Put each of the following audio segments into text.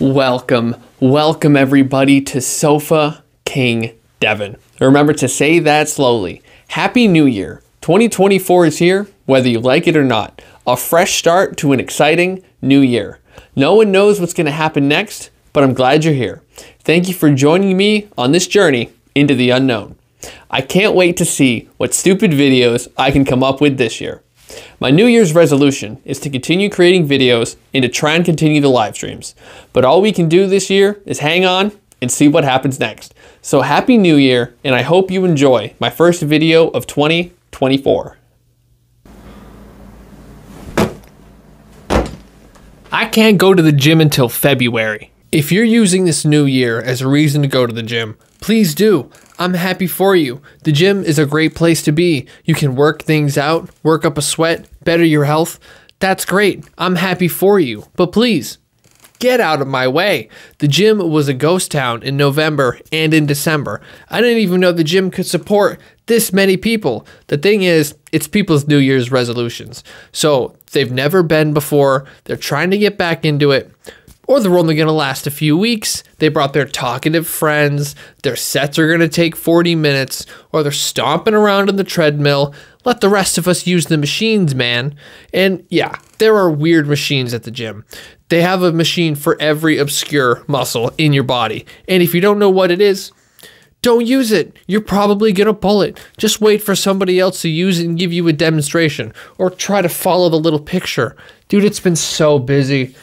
Welcome everybody to Sofa King Devin. Remember to say that slowly. Happy New Year. 2024 is here, whether you like it or not. A fresh start to an exciting new year. No one knows what's going to happen next, but I'm glad you're here. Thank you for joining me on this journey into the unknown. I can't wait to see what stupid videos I can come up with this year. My New Year's resolution is to continue creating videos and to try and continue the live streams. But all we can do this year is hang on and see what happens next. So happy New Year, and I hope you enjoy my first video of 2024. I can't go to the gym until February. If you're using this new year as a reason to go to the gym, please do. I'm happy for you. The gym is a great place to be. You can work things out, work up a sweat, better your health. That's great. I'm happy for you. But please, get out of my way. The gym was a ghost town in November and in December. I didn't even know the gym could support this many people. The thing is, it's people's New Year's resolutions. So they've never been before. They're trying to get back into it. Or they're only going to last a few weeks. They brought their talkative friends. Their sets are going to take 40 minutes. Or they're stomping around on the treadmill. Let the rest of us use the machines, man. And yeah, there are weird machines at the gym. They have a machine for every obscure muscle in your body. And if you don't know what it is, don't use it. You're probably going to pull it. Just wait for somebody else to use it and give you a demonstration. Or try to follow the little picture. Dude, it's been so busy.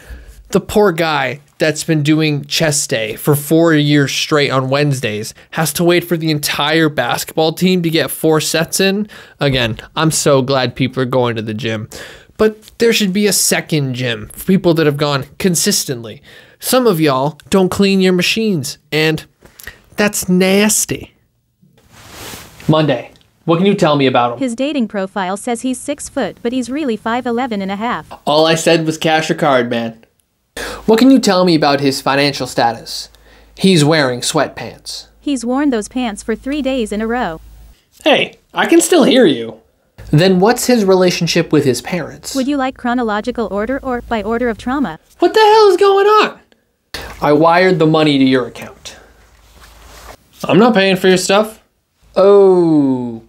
The poor guy that's been doing chest day for 4 years straight on Wednesdays has to wait for the entire basketball team to get 4 sets in. Again, I'm so glad people are going to the gym. But there should be a second gym for people that have gone consistently. Some of y'all don't clean your machines, and that's nasty. Monday. What can you tell me about him? His dating profile says he's 6 foot, but he's really 5'11 and a half. All I said was cash or card, man. What can you tell me about his financial status? He's wearing sweatpants. He's worn those pants for 3 days in a row. Hey, I can still hear you. Then what's his relationship with his parents? Would you like chronological order or by order of trauma? What the hell is going on? I wired the money to your account. I'm not paying for your stuff. Oh,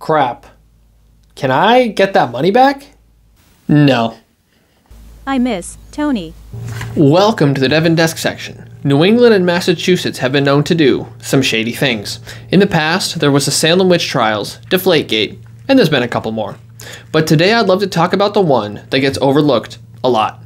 crap. Can I get that money back? No. I miss Tony. Welcome to the Devin Desk section. New England and Massachusetts have been known to do some shady things. In the past, there was the Salem Witch Trials, Deflategate, and there's been a couple more. But today I'd love to talk about the one that gets overlooked a lot.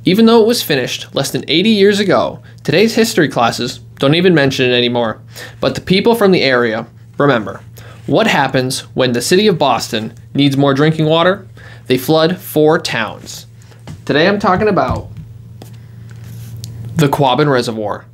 Even though it was finished less than 80 years ago, today's history classes don't even mention it anymore. But the people from the area remember. What happens when the city of Boston needs more drinking water? They flood 4 towns. Today I'm talking about the Quabbin Reservoir.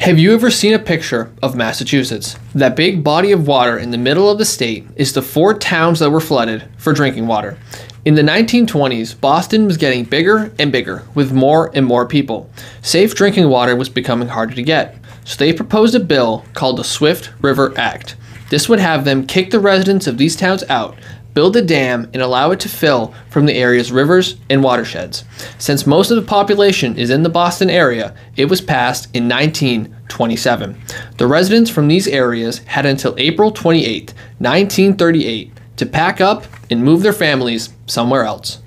Have you ever seen a picture of Massachusetts? That big body of water in the middle of the state is the 4 towns that were flooded for drinking water. In the 1920s, Boston was getting bigger and bigger with more and more people. Safe drinking water was becoming harder to get, so they proposed a bill called the Swift River Act. This would have them kick the residents of these towns out, build a dam, and allow it to fill from the area's rivers and watersheds. Since most of the population is in the Boston area, it was passed in 1927. The residents from these areas had until April 28, 1938, to pack up and move their families somewhere else.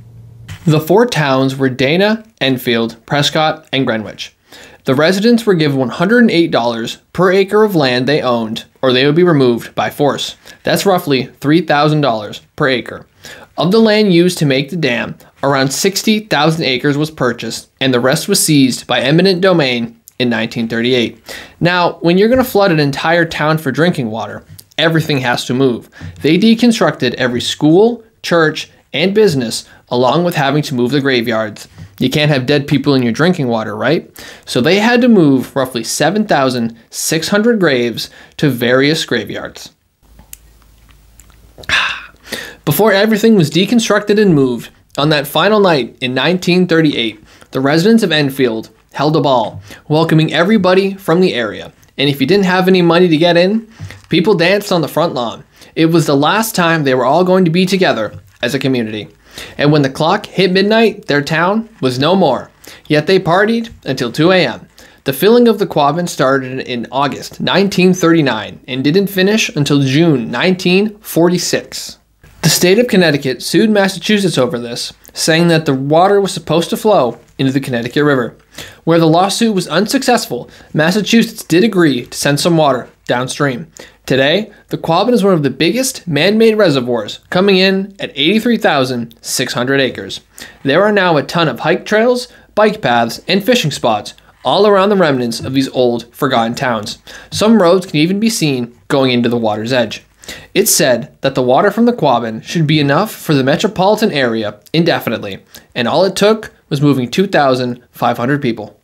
The 4 towns were Dana, Enfield, Prescott, and Greenwich. The residents were given $108 per acre of land they owned, or they would be removed by force. That's roughly $3,000 per acre. Of the land used to make the dam, around 60,000 acres was purchased, and the rest was seized by eminent domain in 1938. Now, when you're going to flood an entire town for drinking water, everything has to move. They deconstructed every school, church, and business, along with having to move the graveyards. You can't have dead people in your drinking water, right? So they had to move roughly 7,600 graves to various graveyards. Before everything was deconstructed and moved, on that final night in 1938, the residents of Enfield held a ball, welcoming everybody from the area. And if you didn't have any money to get in, people danced on the front lawn. It was the last time they were all going to be together as a community. And when the clock hit midnight, their town was no more. Yet they partied until 2 a.m. The filling of the Quabbin started in August 1939 and didn't finish until June 1946. The state of Connecticut sued Massachusetts over this, saying that the water was supposed to flow into the Connecticut River. Where the lawsuit was unsuccessful, Massachusetts did agree to send some water downstream. Today, the Quabbin is one of the biggest man-made reservoirs, coming in at 83,600 acres. There are now a ton of hike trails, bike paths, and fishing spots all around the remnants of these old, forgotten towns. Some roads can even be seen going into the water's edge. It's said that the water from the Quabbin should be enough for the metropolitan area indefinitely, and all it took was moving 2,500 people.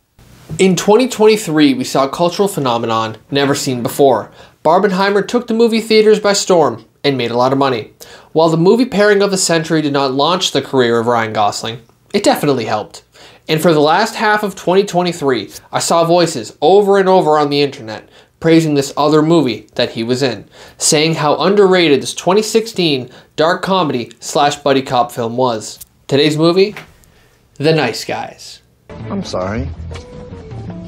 In 2023, we saw a cultural phenomenon never seen before. Barbenheimer took the movie theaters by storm and made a lot of money. While the movie pairing of the century did not launch the career of Ryan Gosling, it definitely helped. And for the last half of 2023, I saw voices over and over on the internet praising this other movie that he was in, saying how underrated this 2016 dark comedy / buddy cop film was. Today's movie, The Nice Guys. I'm sorry,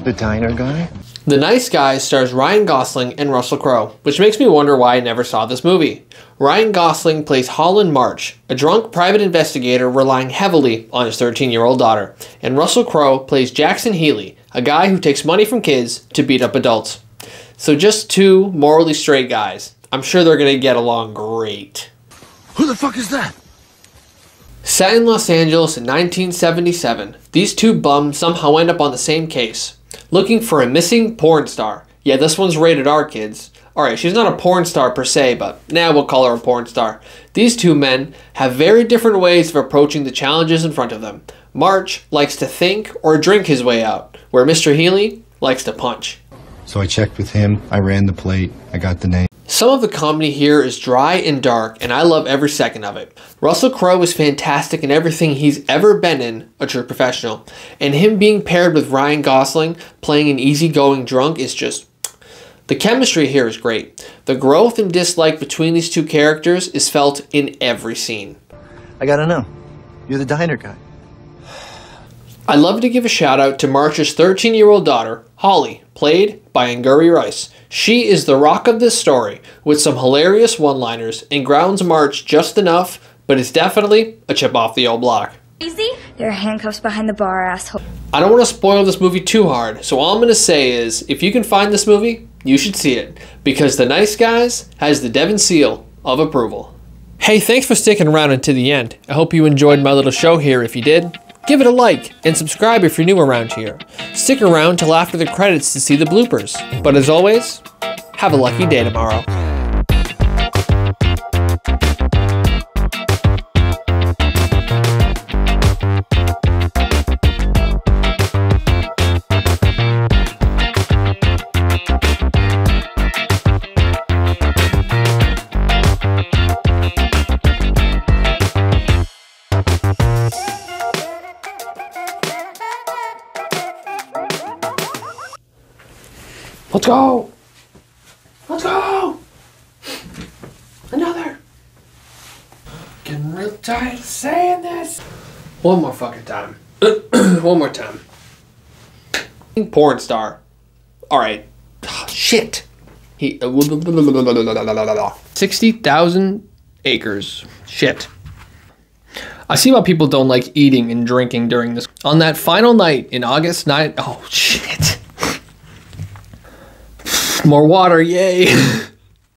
the diner guy? The Nice Guys stars Ryan Gosling and Russell Crowe, which makes me wonder why I never saw this movie. Ryan Gosling plays Holland March, a drunk private investigator relying heavily on his 13-year-old daughter, and Russell Crowe plays Jackson Healy, a guy who takes money from kids to beat up adults. So just two morally straight guys. I'm sure they're gonna get along great. Who the fuck is that? Set in Los Angeles in 1977, these two bums somehow end up on the same case, looking for a missing porn star. Yeah, this one's rated R, kids. Alright, she's not a porn star per se, but now we'll call her a porn star. These two men have very different ways of approaching the challenges in front of them. March likes to think or drink his way out, where Mr. Healy likes to punch. So I checked with him, I ran the plate, I got the name. Some of the comedy here is dry and dark, and I love every second of it. Russell Crowe is fantastic in everything he's ever been in, a true professional. And him being paired with Ryan Gosling, playing an easygoing drunk, is just... The chemistry here is great. The growth and dislike between these two characters is felt in every scene. I gotta know, you're the diner guy. I'd love to give a shout out to March's 13-year-old daughter, Holly, played by Angourie Rice. She is the rock of this story, with some hilarious one-liners and grounds March just enough, but it's definitely a chip off the old block. Easy? There are handcuffs behind the bar, asshole. I don't want to spoil this movie too hard, so all I'm going to say is, if you can find this movie, you should see it, because The Nice Guys has the Devin seal of approval. Hey, thanks for sticking around until the end. I hope you enjoyed my little show here. If you did, give it a like and subscribe if you're new around here. Stick around till after the credits to see the bloopers. But as always, have a lucky day tomorrow. Let's go! Let's go! Another! Getting real tired of saying this. One more fucking time. One more time. Porn star. Alright. Shit. 60,000 acres. Shit. I see why people don't like eating and drinking during this. On that final night in August 9... Oh, shit. More water, yay!